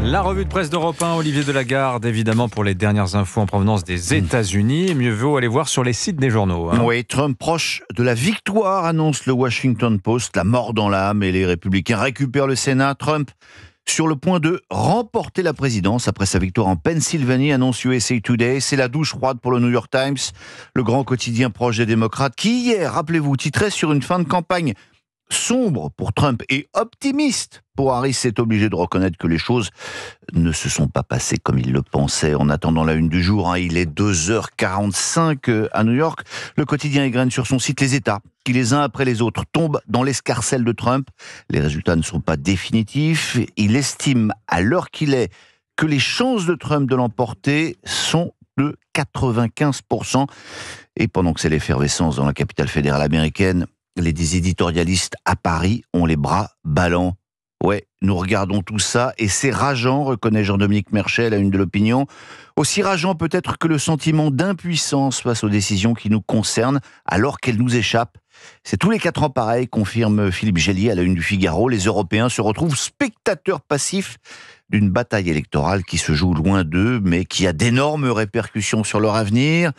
La revue de presse d'Europe 1, Olivier Delagarde, évidemment pour les dernières infos en provenance des États-Unis. Mieux vaut aller voir sur les sites des journaux. Oui, Trump proche de la victoire, annonce le Washington Post, la mort dans l'âme et les républicains récupèrent le Sénat. Trump sur le point de remporter la présidence après sa victoire en Pennsylvanie, annonce USA Today. C'est la douche froide pour le New York Times, le grand quotidien proche des démocrates, qui hier, rappelez-vous, titrait sur une fin de campagne sombre pour Trump et optimiste pour Harris. C'est obligé de reconnaître que les choses ne se sont pas passées comme il le pensait. En attendant la une du jour, il est 2h45 à New York. Le quotidien égrène sur son site les États qui, les uns après les autres, tombent dans l'escarcelle de Trump. Les résultats ne sont pas définitifs. Il estime, à l'heure qu'il est, que les chances de Trump de l'emporter sont de 95%. Et pendant que c'est l'effervescence dans la capitale fédérale américaine, les éditorialistes à Paris ont les bras ballants. Ouais, nous regardons tout ça et c'est rageant, reconnaît Jean-Dominique Merchet à la une de l'Opinion. Aussi rageant peut-être que le sentiment d'impuissance face aux décisions qui nous concernent alors qu'elles nous échappent. C'est tous les 4 ans pareil, confirme Philippe Gélier à la une du Figaro. Les Européens se retrouvent spectateurs passifs d'une bataille électorale qui se joue loin d'eux, mais qui a d'énormes répercussions sur leur avenir.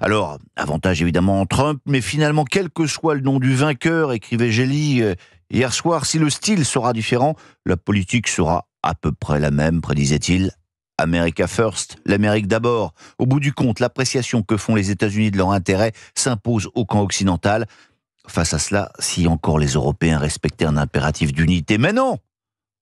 Alors, avantage évidemment en Trump, mais finalement, quel que soit le nom du vainqueur, écrivait Gélier hier soir, si le style sera différent, la politique sera à peu près la même, prédisait-il. America first, l'Amérique d'abord. Au bout du compte, l'appréciation que font les États-Unis de leur intérêt s'impose au camp occidental. Face à cela, si encore les Européens respectaient un impératif d'unité. Mais non!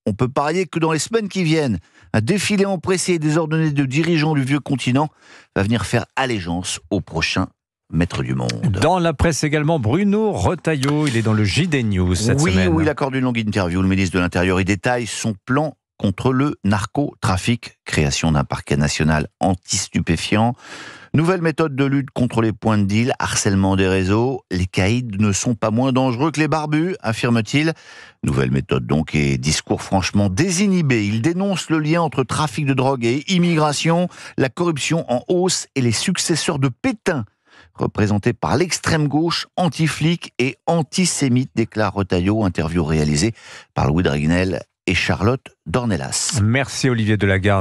On peut parier que dans les semaines qui viennent, un défilé empressé et désordonné de dirigeants du vieux continent va venir faire allégeance au prochain maître du monde. Dans la presse également, Bruno Retailleau, il est dans le JD News cette semaine. Oui, il accorde une longue interview. Le ministre de l'Intérieur y détaille son plan contre le narcotrafic, création d'un parquet national anti-stupéfiants, nouvelle méthode de lutte contre les points de deal, harcèlement des réseaux. Les caïds ne sont pas moins dangereux que les barbus, affirme-t-il. Nouvelle méthode donc et discours franchement désinhibé. Il dénonce le lien entre trafic de drogue et immigration, la corruption en hausse et les successeurs de Pétain, représentés par l'extrême gauche, anti-flic et antisémite, déclare Retailleau, interview réalisée par Louis Dragnel et Charlotte Dornelas. Merci Olivier Delagarde.